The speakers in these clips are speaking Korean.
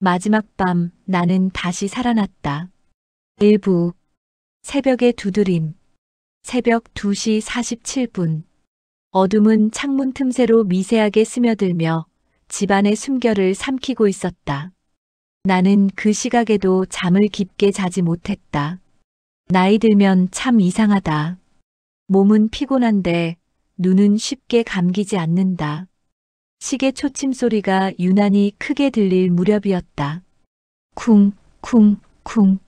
마지막 밤 나는 다시 살아났다. 일부 새벽의 두드림. 새벽 2시 47분. 어둠은 창문 틈새로 미세하게 스며들며 집안의 숨결을 삼키고 있었다. 나는 그 시각에도 잠을 깊게 자지 못했다. 나이 들면 참 이상하다. 몸은 피곤한데 눈은 쉽게 감기지 않는다. 시계 초침 소리가 유난히 크게 들릴 무렵이었다. 쿵, 쿵, 쿵.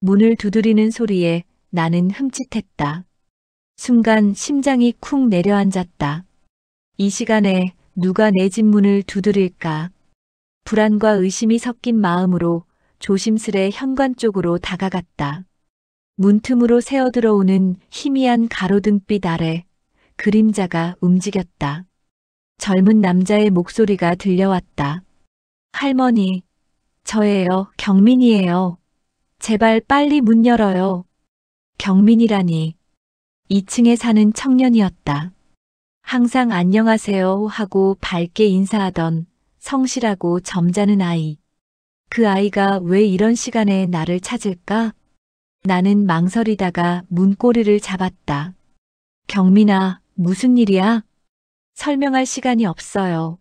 문을 두드리는 소리에 나는 흠칫했다. 순간 심장이 쿵 내려앉았다. 이 시간에 누가 내 집 문을 두드릴까? 불안과 의심이 섞인 마음으로 조심스레 현관 쪽으로 다가갔다. 문틈으로 새어들어오는 희미한 가로등빛 아래 그림자가 움직였다. 젊은 남자의 목소리가 들려왔다. 할머니, 저예요. 경민이에요. 제발 빨리 문 열어요. 경민이라니. 2층에 사는 청년이었다. 항상 안녕하세요 하고 밝게 인사하던 성실하고 점잖은 아이. 그 아이가 왜 이런 시간에 나를 찾을까? 나는 망설이다가 문고리를 잡았다. 경민아, 무슨 일이야? 설명할 시간이 없어요.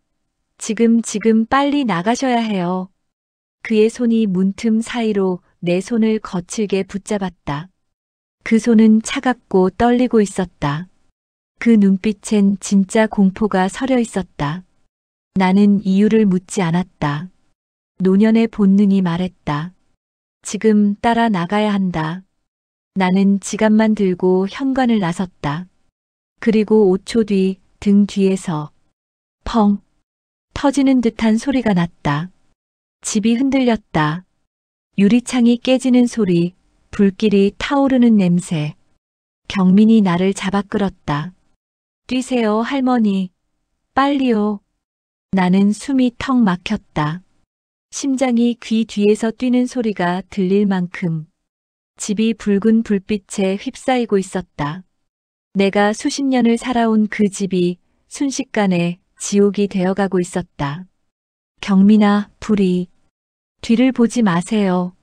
지금 빨리 나가셔야 해요. 그의 손이 문틈 사이로 내 손을 거칠게 붙잡았다. 그 손은 차갑고 떨리고 있었다. 그 눈빛엔 진짜 공포가 서려 있었다. 나는 이유를 묻지 않았다. 노년의 본능이 말했다. 지금 따라 나가야 한다. 나는 지갑만 들고 현관을 나섰다. 그리고 5초 뒤 등 뒤에서 펑 터지는 듯한 소리가 났다. 집이 흔들렸다. 유리창이 깨지는 소리, 불길이 타오르는 냄새. 경민이 나를 잡아 끌었다. 뛰세요, 할머니. 빨리요. 나는 숨이 턱 막혔다. 심장이 귀 뒤에서 뛰는 소리가 들릴 만큼 집이 붉은 불빛에 휩싸이고 있었다. 내가 수십 년을 살아온 그 집이 순식간에 지옥이 되어가고 있었다. 경민아, 불이. 뒤를 보지 마세요.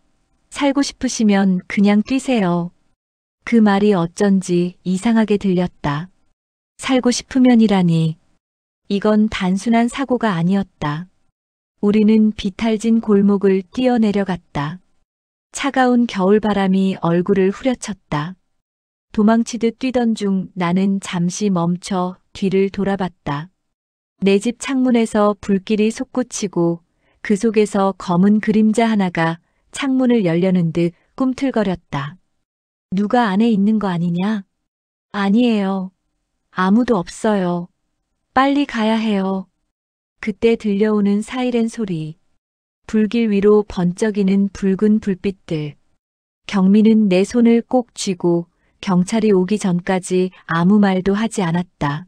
살고 싶으시면 그냥 뛰세요. 그 말이 어쩐지 이상하게 들렸다. 살고 싶으면이라니. 이건 단순한 사고가 아니었다. 우리는 비탈진 골목을 뛰어내려갔다. 차가운 겨울바람이 얼굴을 후려쳤다. 도망치듯 뛰던 중 나는 잠시 멈춰 뒤를 돌아봤다. 내 집 창문에서 불길이 솟구치고 그 속에서 검은 그림자 하나가 창문을 열려는 듯 꿈틀거렸다. 누가 안에 있는 거 아니냐? 아니에요. 아무도 없어요. 빨리 가야 해요. 그때 들려오는 사이렌 소리. 불길 위로 번쩍이는 붉은 불빛들. 경민은 내 손을 꼭 쥐고 경찰이 오기 전까지 아무 말도 하지 않았다.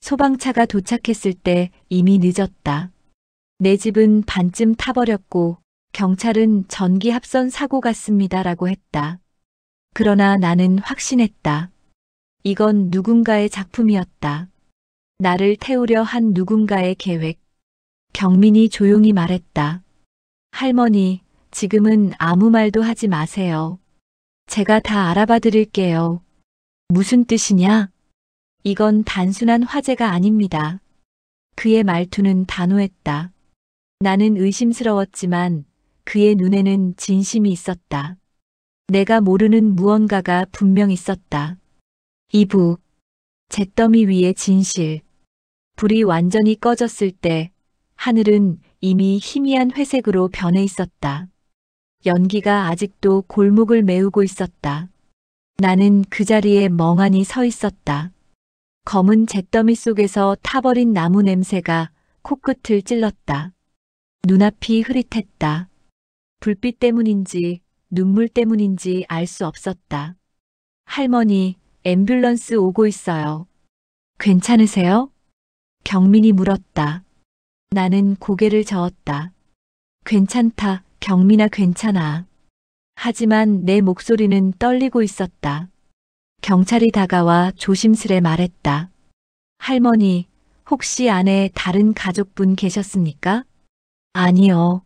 소방차가 도착했을 때 이미 늦었다. 내 집은 반쯤 타버렸고 경찰은 전기 합선 사고 같습니다라고 했다. 그러나 나는 확신했다. 이건 누군가의 작품이었다. 나를 태우려 한 누군가의 계획. 경민이 조용히 말했다. 할머니, 지금은 아무 말도 하지 마세요. 제가 다 알아봐 드릴게요. 무슨 뜻이냐? 이건 단순한 화재가 아닙니다. 그의 말투는 단호했다. 나는 의심스러웠지만 그의 눈에는 진심이 있었다. 내가 모르는 무언가가 분명 있었다. 2부 잿더미 위의 진실. 불이 완전히 꺼졌을 때 하늘은 이미 희미한 회색으로 변해 있었다. 연기가 아직도 골목을 메우고 있었다. 나는 그 자리에 멍하니 서 있었다. 검은 잿더미 속에서 타버린 나무 냄새가 코끝을 찔렀다. 눈앞이 흐릿했다. 불빛 때문인지 눈물 때문인지 알 수 없었다. 할머니, 앰뷸런스 오고 있어요. 괜찮으세요? 경민이 물었다. 나는 고개를 저었다. 괜찮다, 경민아, 괜찮아. 하지만 내 목소리는 떨리고 있었다. 경찰이 다가와 조심스레 말했다. 할머니, 혹시 안에 다른 가족분 계셨습니까? 아니요.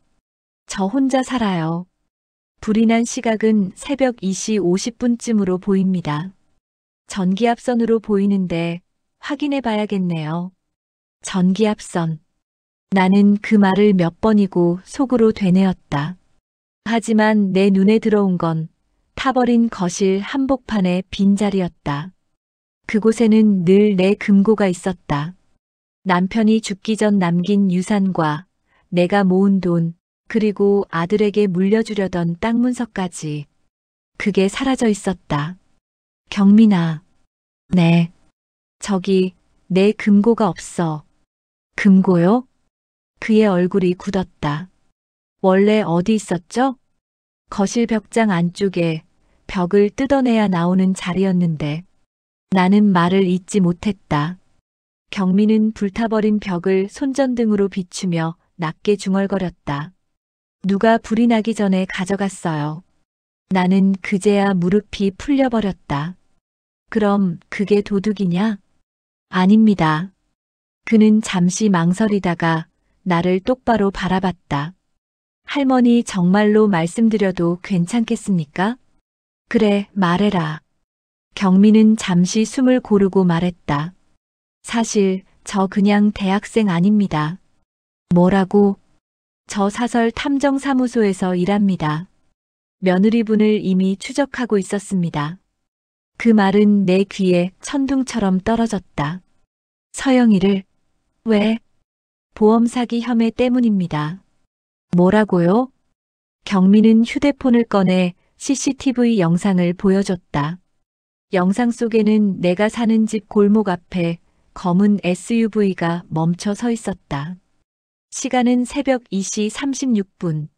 저 혼자 살아요. 불이 난 시각은 새벽 2시 50분쯤으로 보입니다. 전기압선으로 보이는데 확인해 봐야겠네요. 전기압선. 나는 그 말을 몇 번이고 속으로 되뇌었다. 하지만 내 눈에 들어온 건 타버린 거실 한복판의 빈자리였다. 그곳에는 늘 내 금고가 있었다. 남편이 죽기 전 남긴 유산과 내가 모은 돈, 그리고 아들에게 물려주려던 땅 문서까지. 그게 사라져 있었다. 경민아. 네. 저기, 내 금고가 없어. 금고요? 그의 얼굴이 굳었다. 원래 어디 있었죠? 거실 벽장 안쪽에 벽을 뜯어내야 나오는 자리였는데 나는 말을 잇지 못했다. 경민은 불타버린 벽을 손전등으로 비추며 낮게 중얼거렸다. 누가 불이 나기 전에 가져갔어요. 나는 그제야 무릎이 풀려버렸다. 그럼 그게 도둑이냐? 아닙니다. 그는 잠시 망설이다가 나를 똑바로 바라봤다. 할머니 정말로 말씀드려도 괜찮겠습니까? 그래, 말해라. 경민은 잠시 숨을 고르고 말했다. 사실 저 그냥 대학생 아닙니다. 뭐라고? 저 사설 탐정사무소에서 일합니다. 며느리분을 이미 추적하고 있었습니다. 그 말은 내 귀에 천둥처럼 떨어졌다. 서영이를? 왜? 보험 사기 혐의 때문입니다. 뭐라고요? 경민은 휴대폰을 꺼내 CCTV 영상을 보여줬다. 영상 속에는 내가 사는 집 골목 앞에 검은 SUV가 멈춰 서 있었다. 시간은 새벽 2시 36분.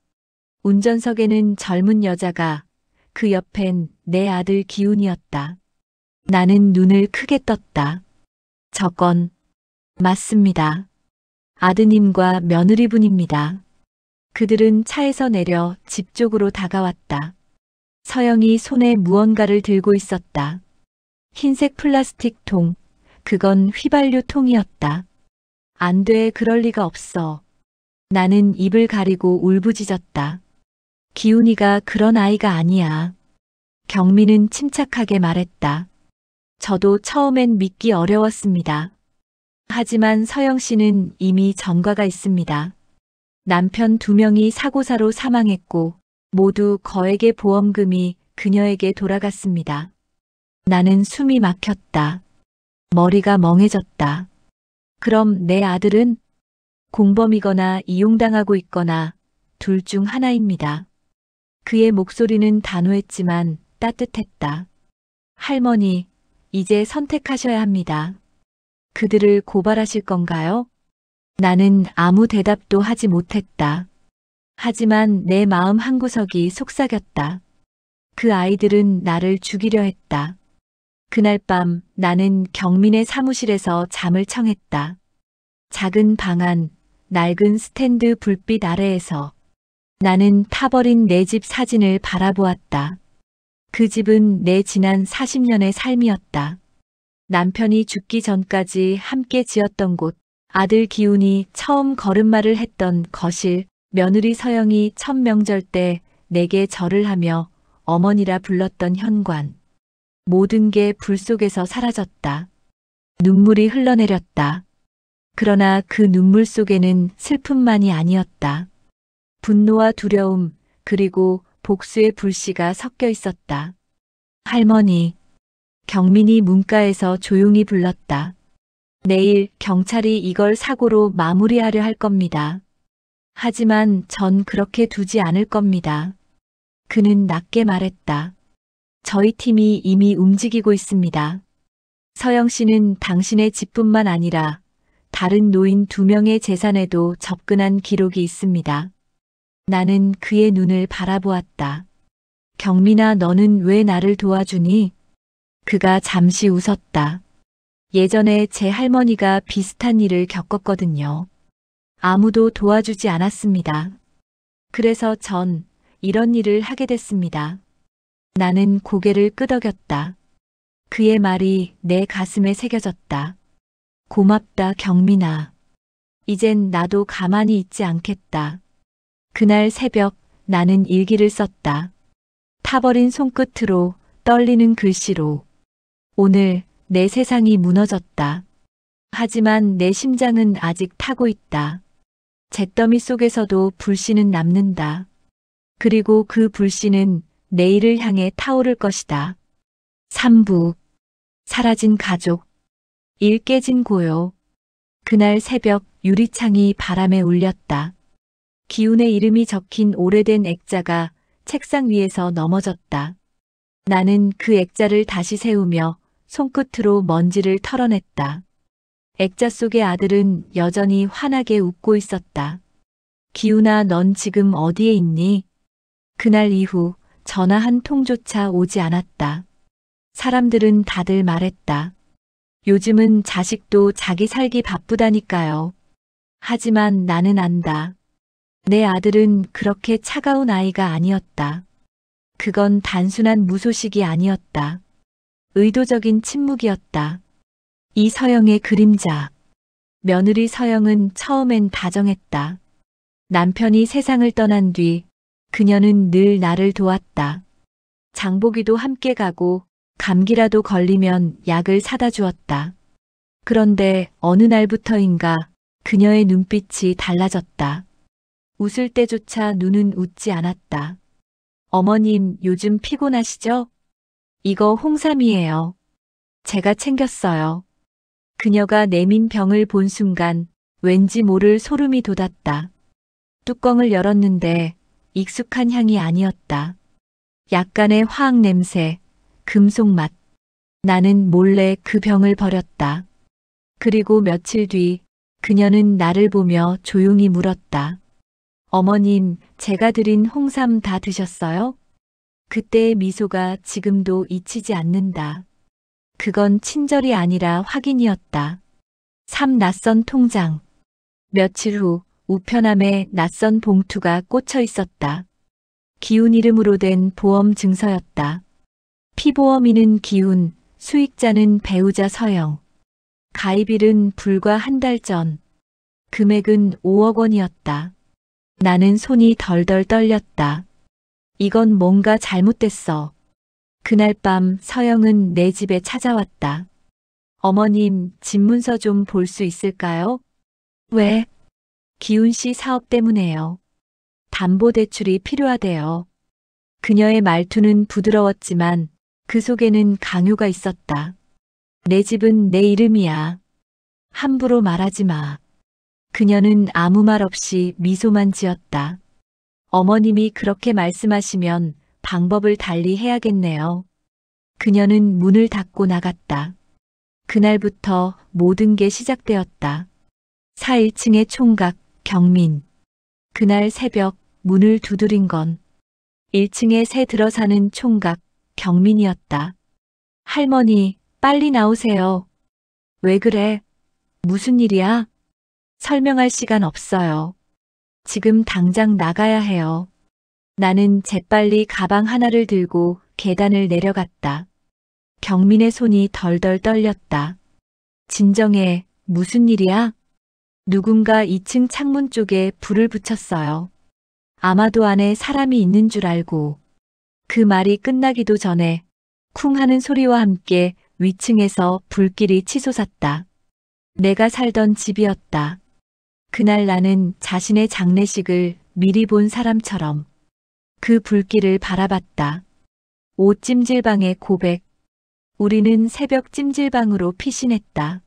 운전석에는 젊은 여자가, 그 옆엔 내 아들 기훈이었다. 나는 눈을 크게 떴다. 저건 맞습니다. 아드님과 며느리분입니다. 그들은 차에서 내려 집 쪽으로 다가왔다. 서영이 손에 무언가를 들고 있었다. 흰색 플라스틱 통, 그건 휘발유 통이었다. 안 돼, 그럴 리가 없어. 나는 입을 가리고 울부짖었다. 기훈이가 그런 아이가 아니야. 경민은 침착하게 말했다. 저도 처음엔 믿기 어려웠습니다. 하지만 서영 씨는 이미 전과가 있습니다. 남편 2명이 사고사로 사망했고 모두 거액의 보험금이 그녀에게 돌아갔습니다. 나는 숨이 막혔다. 머리가 멍해졌다. 그럼 내 아들은 공범이거나 이용당하고 있거나 둘 중 하나입니다. 그의 목소리는 단호했지만 따뜻했다. 할머니, 이제 선택하셔야 합니다. 그들을 고발하실 건가요? 나는 아무 대답도 하지 못했다. 하지만 내 마음 한구석이 속삭였다. 그 아이들은 나를 죽이려 했다. 그날 밤 나는 경민의 사무실에서 잠을 청했다. 작은 방 안, 낡은 스탠드 불빛 아래에서 나는 타버린 내 집 사진을 바라보았다. 그 집은 내 지난 40년의 삶이었다. 남편이 죽기 전까지 함께 지었던 곳, 아들 기훈이 처음 걸음마를 했던 거실, 며느리 서영이 첫 명절 때 내게 절을 하며 어머니라 불렀던 현관. 모든 게 불 속에서 사라졌다. 눈물이 흘러내렸다. 그러나 그 눈물 속에는 슬픔만이 아니었다. 분노와 두려움, 그리고 복수의 불씨가 섞여 있었다. 할머니, 경민이 문가에서 조용히 불렀다. 내일 경찰이 이걸 사고로 마무리하려 할 겁니다. 하지만 전 그렇게 두지 않을 겁니다. 그는 낮게 말했다. 저희 팀이 이미 움직이고 있습니다. 서영 씨는 당신의 집뿐만 아니라 다른 노인 2명의 재산에도 접근한 기록이 있습니다. 나는 그의 눈을 바라보았다. 경민아, 너는 왜 나를 도와주니? 그가 잠시 웃었다. 예전에 제 할머니가 비슷한 일을 겪었거든요. 아무도 도와주지 않았습니다. 그래서 전 이런 일을 하게 됐습니다. 나는 고개를 끄덕였다. 그의 말이 내 가슴에 새겨졌다. 고맙다, 경민아. 이젠 나도 가만히 있지 않겠다. 그날 새벽 나는 일기를 썼다. 타버린 손끝으로 떨리는 글씨로. 오늘 내 세상이 무너졌다. 하지만 내 심장은 아직 타고 있다. 잿더미 속에서도 불씨는 남는다. 그리고 그 불씨는 내일을 향해 타오를 것이다. 3부. 사라진 가족. 일 깨진 고요. 그날 새벽 유리창이 바람에 울렸다. 기훈의 이름이 적힌 오래된 액자가 책상 위에서 넘어졌다. 나는 그 액자를 다시 세우며 손끝으로 먼지를 털어냈다. 액자 속의 아들은 여전히 환하게 웃고 있었다. 기훈아, 넌 지금 어디에 있니? 그날 이후 전화 한 통조차 오지 않았다. 사람들은 다들 말했다. 요즘은 자식도 자기 살기 바쁘다니까요. 하지만 나는 안다. 내 아들은 그렇게 차가운 아이가 아니었다. 그건 단순한 무소식이 아니었다. 의도적인 침묵이었다. 이서영의 그림자. 며느리 서영은 처음엔 다정했다. 남편이 세상을 떠난 뒤 그녀는 늘 나를 도왔다. 장보기도 함께 가고 감기라도 걸리면 약을 사다 주었다. 그런데 어느 날부터인가 그녀의 눈빛이 달라졌다. 웃을 때조차 눈은 웃지 않았다. 어머님, 요즘 피곤하시죠? 이거 홍삼이에요. 제가 챙겼어요. 그녀가 내민 병을 본 순간 왠지 모를 소름이 돋았다. 뚜껑을 열었는데 익숙한 향이 아니었다. 약간의 화학 냄새, 금속 맛. 나는 몰래 그 병을 버렸다. 그리고 며칠 뒤 그녀는 나를 보며 조용히 물었다. 어머님, 제가 드린 홍삼 다 드셨어요? 그때의 미소가 지금도 잊히지 않는다. 그건 친절이 아니라 확인이었다. 3. 낯선 통장. 며칠 후 우편함에 낯선 봉투가 꽂혀 있었다. 기훈 이름으로 된 보험 증서였다. 피보험인은 기훈, 수익자는 배우자 서영. 가입일은 불과 한 달 전. 금액은 5억 원이었다. 나는 손이 덜덜 떨렸다. 이건 뭔가 잘못됐어. 그날 밤 서영은 내 집에 찾아왔다. 어머님, 집문서 좀 볼 수 있을까요? 왜? 기훈 씨 사업 때문에요. 담보대출이 필요하대요. 그녀의 말투는 부드러웠지만 그 속에는 강요가 있었다. 내 집은 내 이름이야. 함부로 말하지 마. 그녀는 아무 말 없이 미소만 지었다. 어머님이 그렇게 말씀하시면 방법을 달리 해야겠네요. 그녀는 문을 닫고 나갔다. 그날부터 모든 게 시작되었다. 4.1층의 총각, 경민. 그날 새벽 문을 두드린 건 1층에 새 들어 사는 총각, 경민이었다. 할머니, 빨리 나오세요. 왜 그래? 무슨 일이야? 설명할 시간 없어요. 지금 당장 나가야 해요. 나는 재빨리 가방 하나를 들고 계단을 내려갔다. 경민의 손이 덜덜 떨렸다. 진정해, 무슨 일이야? 누군가 2층 창문 쪽에 불을 붙였어요. 아마도 안에 사람이 있는 줄 알고. 그 말이 끝나기도 전에 쿵 하는 소리와 함께 위층에서 불길이 치솟았다. 내가 살던 집이었다. 그날 나는 자신의 장례식을 미리 본 사람처럼 그 불길을 바라봤다. 옷 찜질방의 고백. 우리는 새벽 찜질방으로 피신했다.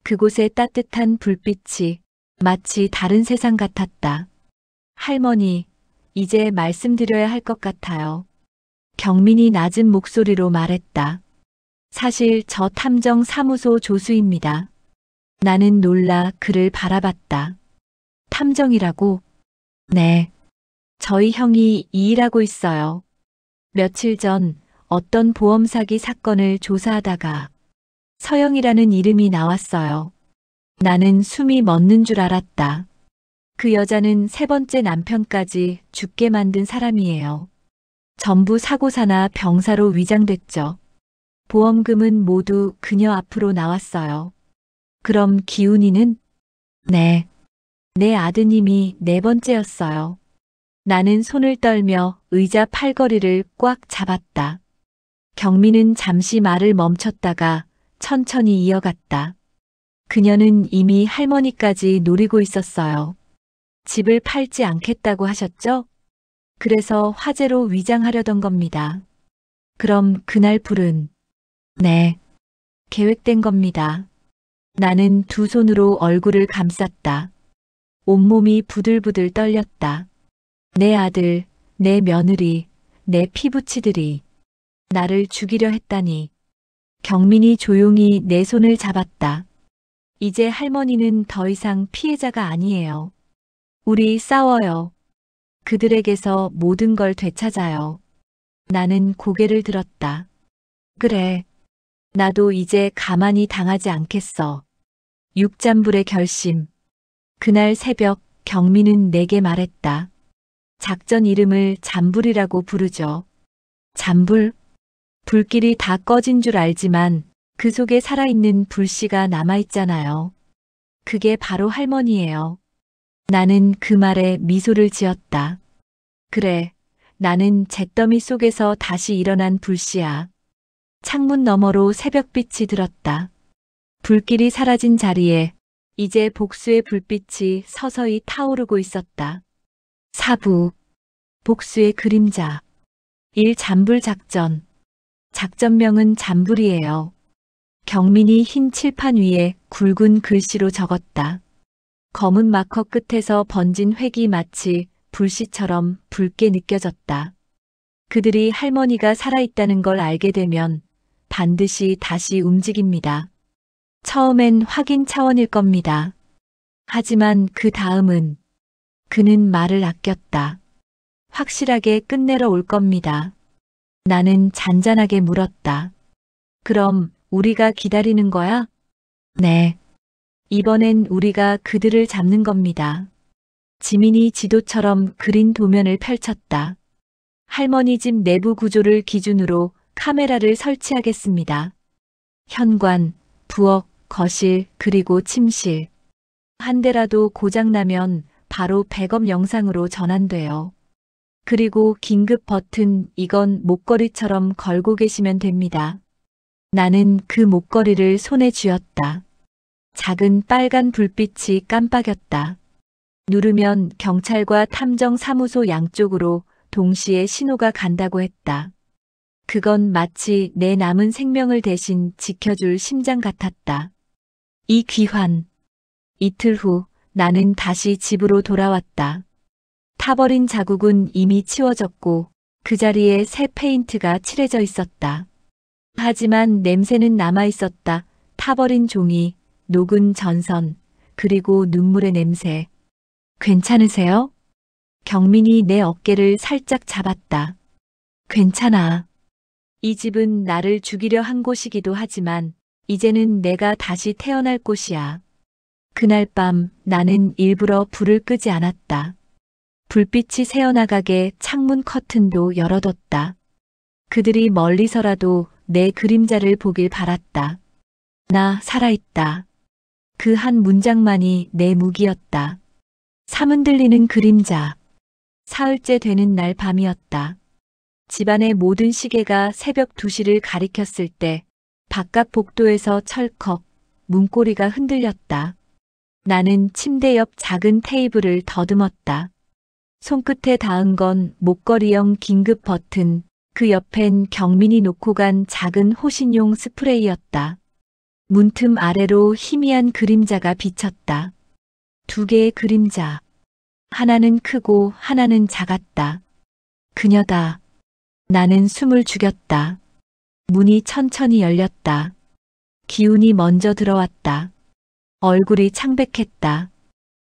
그곳의 따뜻한 불빛이 마치 다른 세상 같았다. 할머니, 이제 말씀드려야 할 것 같아요. 경민이 낮은 목소리로 말했다. 사실 저 탐정 사무소 조수입니다. 나는 놀라 그를 바라봤다. 탐정이라고? 네. 저희 형이 이 일하고 있어요. 며칠 전 어떤 보험 사기 사건을 조사하다가 서영이라는 이름이 나왔어요. 나는 숨이 멎는 줄 알았다. 그 여자는 세 번째 남편까지 죽게 만든 사람이에요. 전부 사고사나 병사로 위장됐죠. 보험금은 모두 그녀 앞으로 나왔어요. 그럼 기훈이는? 네. 내 아드님이 네 번째였어요. 나는 손을 떨며 의자 팔걸이를 꽉 잡았다. 경미는 잠시 말을 멈췄다가 천천히 이어갔다. 그녀는 이미 할머니까지 노리고 있었어요. 집을 팔지 않겠다고 하셨죠? 그래서 화재로 위장하려던 겁니다. 그럼 그날 불은? 네, 계획된 겁니다. 나는 두 손으로 얼굴을 감쌌다. 온몸이 부들부들 떨렸다. 내 아들, 내 며느리, 내 피부치들이 나를 죽이려 했다니. 경민이 조용히 내 손을 잡았다. 이제 할머니는 더 이상 피해자가 아니에요. 우리 싸워요. 그들에게서 모든 걸 되찾아요. 나는 고개를 들었다. 그래. 나도 이제 가만히 당하지 않겠어. 육잠불의 결심. 그날 새벽 경민은 내게 말했다. 작전 이름을 잠불이라고 부르죠. 잠불? 불길이 다 꺼진 줄 알지만 그 속에 살아있는 불씨가 남아있잖아요. 그게 바로 할머니예요. 나는 그 말에 미소를 지었다. 그래, 나는 잿더미 속에서 다시 일어난 불씨야. 창문 너머로 새벽빛이 들었다. 불길이 사라진 자리에 이제 복수의 불빛이 서서히 타오르고 있었다. 사부, 복수의 그림자, 1 잠불 작전. 작전명은 잠불이에요. 경민이 흰 칠판 위에 굵은 글씨로 적었다. 검은 마커 끝에서 번진 획이 마치 불씨처럼 붉게 느껴졌다. 그들이 할머니가 살아있다는 걸 알게 되면 반드시 다시 움직입니다. 처음엔 확인 차원일 겁니다. 하지만 그 다음은 그는 말을 아꼈다. 확실하게 끝내러 올 겁니다. 나는 잔잔하게 물었다. 그럼 우리가 기다리는 거야? 네. 이번엔 우리가 그들을 잡는 겁니다. 지민이 지도처럼 그린 도면을 펼쳤다. 할머니 집 내부 구조를 기준으로 카메라를 설치하겠습니다. 현관, 부엌, 거실, 그리고 침실. 한 대라도 고장나면 바로 백업 영상으로 전환돼요. 그리고 긴급 버튼, 이건 목걸이처럼 걸고 계시면 됩니다. 나는 그 목걸이를 손에 쥐었다. 작은 빨간 불빛이 깜빡였다. 누르면 경찰과 탐정사무소 양쪽으로 동시에 신호가 간다고 했다. 그건 마치 내 남은 생명을 대신 지켜줄 심장 같았다. 이 귀환. 이틀 후 나는 다시 집으로 돌아왔다. 타버린 자국은 이미 치워졌고 그 자리에 새 페인트가 칠해져 있었다. 하지만 냄새는 남아 있었다. 타버린 종이, 녹은 전선, 그리고 눈물의 냄새. 괜찮으세요? 경민이 내 어깨를 살짝 잡았다. 괜찮아. 이 집은 나를 죽이려 한 곳이기도 하지만 이제는 내가 다시 태어날 곳이야. 그날 밤 나는 일부러 불을 끄지 않았다. 불빛이 새어나가게 창문 커튼도 열어뒀다. 그들이 멀리서라도 내 그림자를 보길 바랐다. 나 살아있다. 그 한 문장만이 내 무기였다. 삼흔들리는 그림자. 사흘째 되는 날 밤이었다. 집안의 모든 시계가 새벽 2시를 가리켰을 때 바깥 복도에서 철컥 문고리가 흔들렸다. 나는 침대 옆 작은 테이블을 더듬었다. 손끝에 닿은 건 목걸이형 긴급 버튼, 그 옆엔 경민이 놓고 간 작은 호신용 스프레이였다. 문틈 아래로 희미한 그림자가 비쳤다. 2개의 그림자. 하나는 크고 하나는 작았다. 그녀다. 나는 숨을 죽였다. 문이 천천히 열렸다. 기운이 먼저 들어왔다. 얼굴이 창백했다.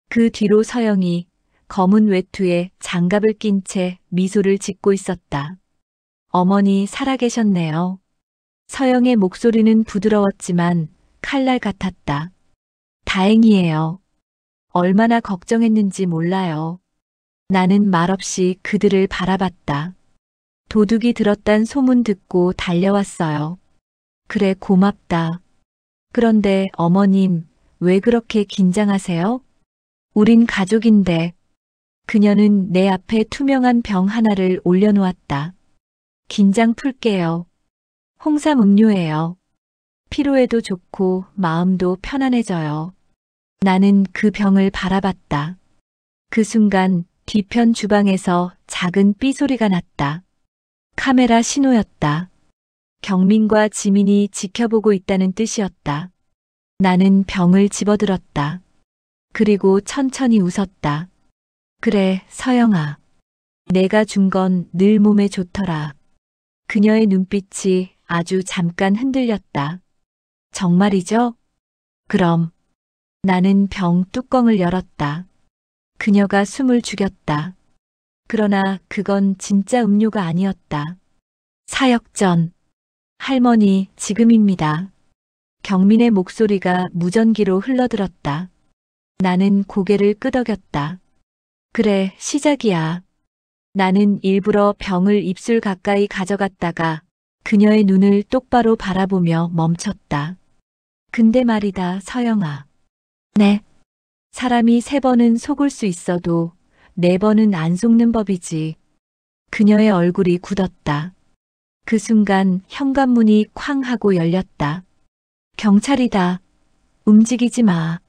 그 뒤로 서영이 검은 외투에 장갑을 낀 채 미소를 짓고 있었다. 어머니 살아계셨네요. 서영의 목소리는 부드러웠지만 칼날 같았다. 다행이에요. 얼마나 걱정했는지 몰라요. 나는 말없이 그들을 바라봤다. 도둑이 들었단 소문 듣고 달려왔어요. 그래, 고맙다. 그런데 어머님, 왜 그렇게 긴장하세요? 우린 가족인데. 그녀는 내 앞에 투명한 병 하나를 올려놓았다. 긴장 풀게요. 홍삼 음료예요. 피로에도 좋고 마음도 편안해져요. 나는 그 병을 바라봤다. 그 순간 뒤편 주방에서 작은 삐 소리가 났다. 카메라 신호였다. 경민과 지민이 지켜보고 있다는 뜻이었다. 나는 병을 집어들었다. 그리고 천천히 웃었다. 그래, 서영아. 내가 준 건 늘 몸에 좋더라. 그녀의 눈빛이 아주 잠깐 흔들렸다. 정말이죠? 그럼. 나는 병 뚜껑을 열었다. 그녀가 숨을 죽였다. 그러나 그건 진짜 음료가 아니었다. 사역전. 할머니, 지금입니다. 경민의 목소리가 무전기로 흘러들었다. 나는 고개를 끄덕였다. 그래, 시작이야. 나는 일부러 병을 입술 가까이 가져갔다가 그녀의 눈을 똑바로 바라보며 멈췄다. 근데 말이다, 서영아. 네. 사람이 3번은 속을 수 있어도 4번은 안 속는 법이지. 그녀의 얼굴이 굳었다. 그 순간 현관문이 쾅 하고 열렸다. 경찰이다. 움직이지 마.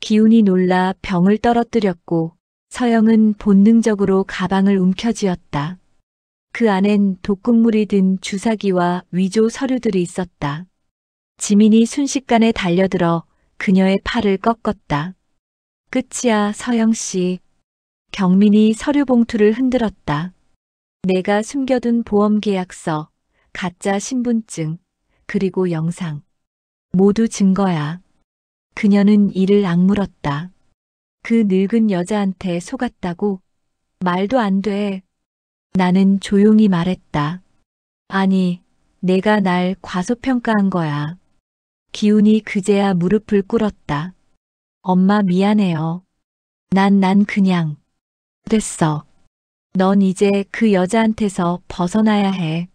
기운이 놀라 병을 떨어뜨렸고 서영은 본능적으로 가방을 움켜쥐었다. 그 안엔 독극물이 든 주사기와 위조 서류들이 있었다. 지민이 순식간에 달려들어 그녀의 팔을 꺾었다. 끝이야, 서영씨. 경민이 서류 봉투를 흔들었다. 내가 숨겨둔 보험계약서, 가짜 신분증, 그리고 영상. 모두 증거야. 그녀는 이를 악물었다. 그 늙은 여자한테 속았다고? 말도 안 돼. 나는 조용히 말했다. 아니, 내가 날 과소평가한 거야. 기운이 그제야 무릎을 꿇었다. 엄마 미안해요. 난 그냥. 됐어. 넌 이제 그 여자한테서 벗어나야 해.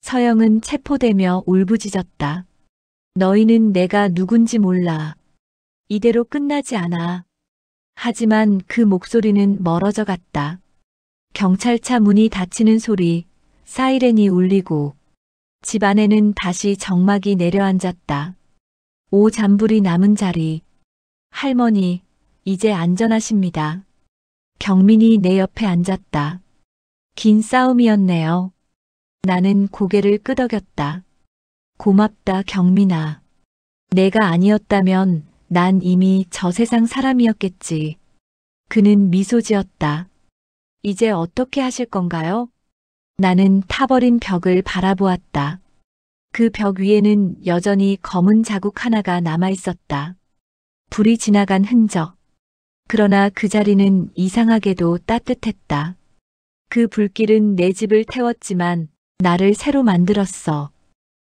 서영은 체포되며 울부짖었다. 너희는 내가 누군지 몰라. 이대로 끝나지 않아. 하지만 그 목소리는 멀어져 갔다. 경찰차 문이 닫히는 소리, 사이렌이 울리고 집 안에는 다시 정막이 내려앉았다. 오잔불이 남은 자리. 할머니, 이제 안전하십니다. 경민이 내 옆에 앉았다. 긴 싸움이었네요. 나는 고개를 끄덕였다. 고맙다, 경민아. 내가 아니었다면 난 이미 저 세상 사람이었겠지. 그는 미소 지었다. 이제 어떻게 하실 건가요? 나는 타버린 벽을 바라보았다. 그 벽 위에는 여전히 검은 자국 하나가 남아 있었다. 불이 지나간 흔적. 그러나 그 자리는 이상하게도 따뜻했다. 그 불길은 내 집을 태웠지만 나를 새로 만들었어.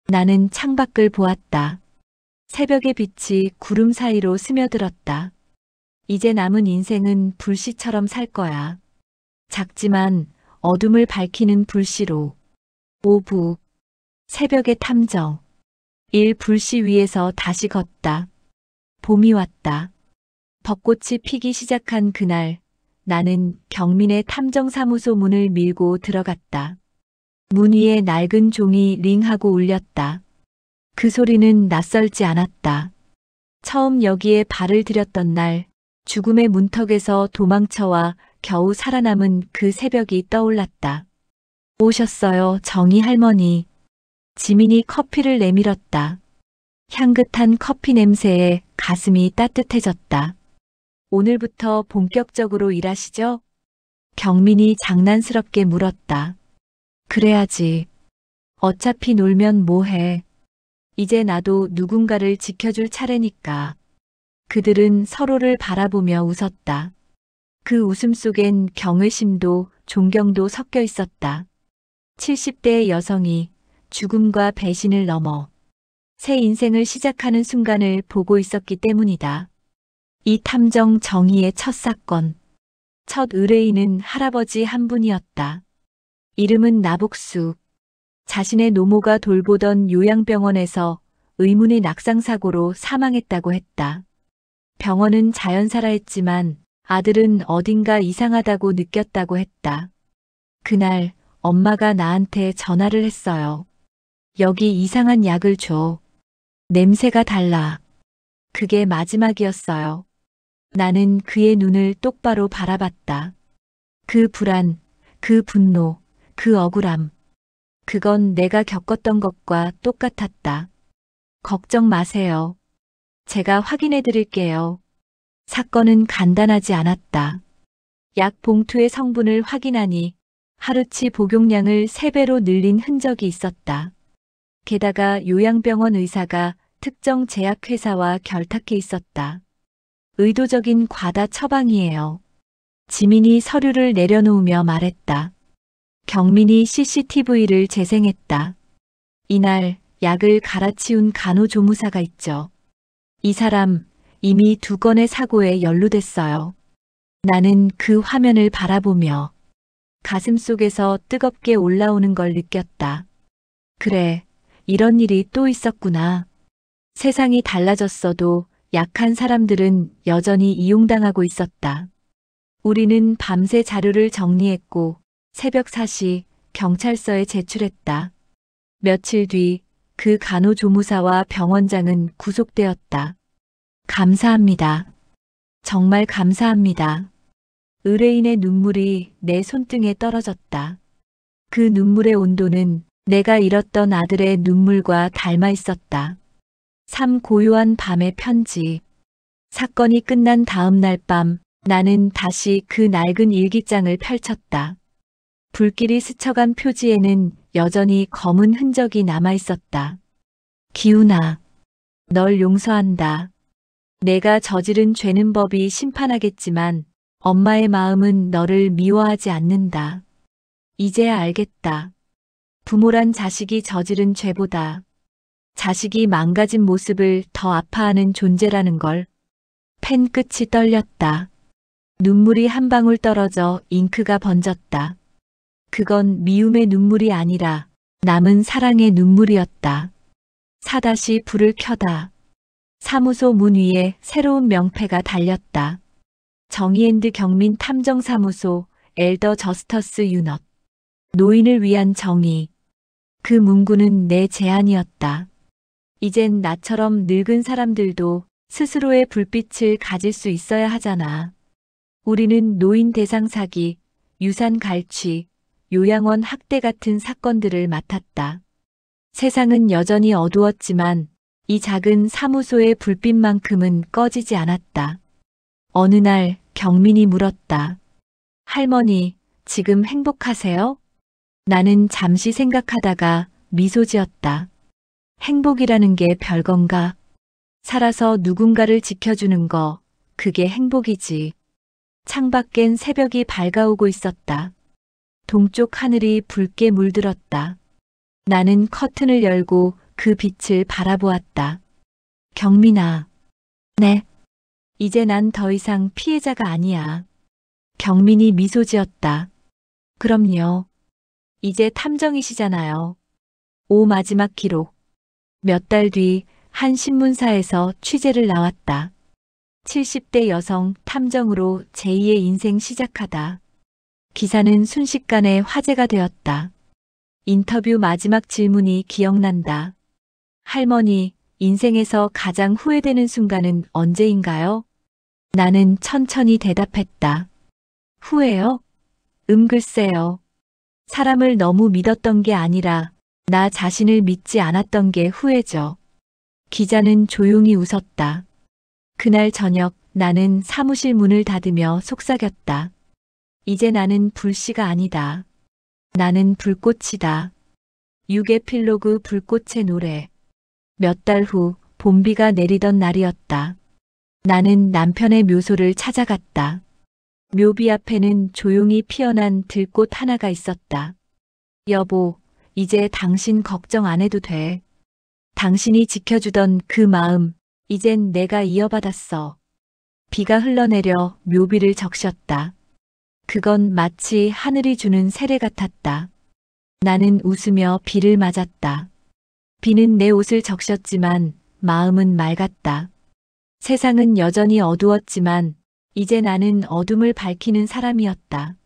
나는 창밖을 보았다. 새벽의 빛이 구름 사이로 스며들었다. 이제 남은 인생은 불씨처럼 살 거야. 작지만 어둠을 밝히는 불씨로. 오부. 새벽의 탐정. 불씨 위에서 다시 걷다. 봄이 왔다. 벚꽃이 피기 시작한 그날, 나는 경민의 탐정사무소 문을 밀고 들어갔다. 문 위에 낡은 종이 링하고 울렸다. 그 소리는 낯설지 않았다. 처음 여기에 발을 들였던 날, 죽음의 문턱에서 도망쳐와 겨우 살아남은 그 새벽이 떠올랐다. 오셨어요, 정희 할머니. 지민이 커피를 내밀었다. 향긋한 커피 냄새에 가슴이 따뜻해졌다. 오늘부터 본격적으로 일하시죠? 경민이 장난스럽게 물었다. 그래야지. 어차피 놀면 뭐해. 이제 나도 누군가를 지켜줄 차례니까. 그들은 서로를 바라보며 웃었다. 그 웃음 속엔 경외심도 존경도 섞여 있었다. 70대의 여성이 죽음과 배신을 넘어 새 인생을 시작하는 순간을 보고 있었기 때문이다. 이 탐정 정희의 첫 사건. 첫 의뢰인은 할아버지 한 분이었다. 이름은 나복수. 자신의 노모가 돌보던 요양병원에서 의문의 낙상사고로 사망했다고 했다. 병원은 자연사라 했지만 아들은 어딘가 이상하다고 느꼈다고 했다. 그날 엄마가 나한테 전화를 했어요. 여기 이상한 약을 줘. 냄새가 달라. 그게 마지막이었어요. 나는 그의 눈을 똑바로 바라봤다. 그 불안, 그 분노, 그 억울함. 그건 내가 겪었던 것과 똑같았다. 걱정 마세요. 제가 확인해 드릴게요. 사건은 간단하지 않았다. 약 봉투의 성분을 확인하니 하루치 복용량을 3배로 늘린 흔적이 있었다. 게다가 요양병원 의사가 특정 제약회사와 결탁해 있었다. 의도적인 과다 처방이에요. 지민이 서류를 내려놓으며 말했다. 경민이 CCTV를 재생했다. 이날 약을 갈아치운 간호조무사가 있죠. 이 사람 이미 2건의 사고에 연루됐어요. 나는 그 화면을 바라보며 가슴 속에서 뜨겁게 올라오는 걸 느꼈다. 그래, 이런 일이 또 있었구나. 세상이 달라졌어도 약한 사람들은 여전히 이용당하고 있었다. 우리는 밤새 자료를 정리했고 새벽 4시 경찰서에 제출했다. 며칠 뒤 그 간호조무사와 병원장은 구속되었다. 감사합니다. 정말 감사합니다. 의뢰인의 눈물이 내 손등에 떨어졌다. 그 눈물의 온도는 내가 잃었던 아들의 눈물과 닮아 있었다. 참 고요한 밤의 편지. 사건이 끝난 다음 날 밤 나는 다시 그 낡은 일기장을 펼쳤다. 불길이 스쳐간 표지에는 여전히 검은 흔적이 남아 있었다. 기훈아, 널 용서한다. 내가 저지른 죄는 법이 심판하겠지만 엄마의 마음은 너를 미워하지 않는다. 이제야 알겠다. 부모란 자식이 저지른 죄보다 자식이 망가진 모습을 더 아파하는 존재라는 걸. 펜 끝이 떨렸다. 눈물이 한 방울 떨어져 잉크가 번졌다. 그건 미움의 눈물이 아니라 남은 사랑의 눈물이었다. 4다시 불을 켜다. 사무소 문 위에 새로운 명패가 달렸다. 정의앤드 경민 탐정사무소 엘더 저스터스 유넛. 노인을 위한 정의. 그 문구는 내 제안이었다. 이젠 나처럼 늙은 사람들도 스스로의 불빛을 가질 수 있어야 하잖아. 우리는 노인 대상 사기, 유산 갈취, 요양원 학대 같은 사건들을 맡았다. 세상은 여전히 어두웠지만 이 작은 사무소의 불빛만큼은 꺼지지 않았다. 어느 날 경민이 물었다. 할머니, 지금 행복하세요? 나는 잠시 생각하다가 미소 지었다. 행복이라는 게 별건가? 살아서 누군가를 지켜주는 거, 그게 행복이지. 창밖엔 새벽이 밝아오고 있었다. 동쪽 하늘이 붉게 물들었다. 나는 커튼을 열고 그 빛을 바라보았다. 경민아. 네. 이제 난 더 이상 피해자가 아니야. 경민이 미소 지었다. 그럼요. 이제 탐정이시잖아요. 마지막 기록. 몇 달 뒤 한 신문사에서 취재를 나왔다. 70대 여성 탐정으로 제2의 인생 시작하다. 기사는 순식간에 화제가 되었다. 인터뷰 마지막 질문이 기억난다. 할머니, 인생에서 가장 후회되는 순간은 언제인가요? 나는 천천히 대답했다. 후회요? 글쎄요. 사람을 너무 믿었던 게 아니라 나 자신을 믿지 않았던 게 후회죠. 기자는 조용히 웃었다. 그날 저녁 나는 사무실 문을 닫으며 속삭였다. 이제 나는 불씨가 아니다. 나는 불꽃이다. 6에필로그 불꽃의 노래. 몇 달 후 봄비가 내리던 날이었다. 나는 남편의 묘소를 찾아갔다. 묘비 앞에는 조용히 피어난 들꽃 하나가 있었다. 여보, 이제 당신 걱정 안 해도 돼. 당신이 지켜주던 그 마음, 이젠 내가 이어받았어. 비가 흘러내려 묘비를 적셨다. 그건 마치 하늘이 주는 세례 같았다. 나는 웃으며 비를 맞았다. 비는 내 옷을 적셨지만 마음은 맑았다. 세상은 여전히 어두웠지만 이제 나는 어둠을 밝히는 사람이었다.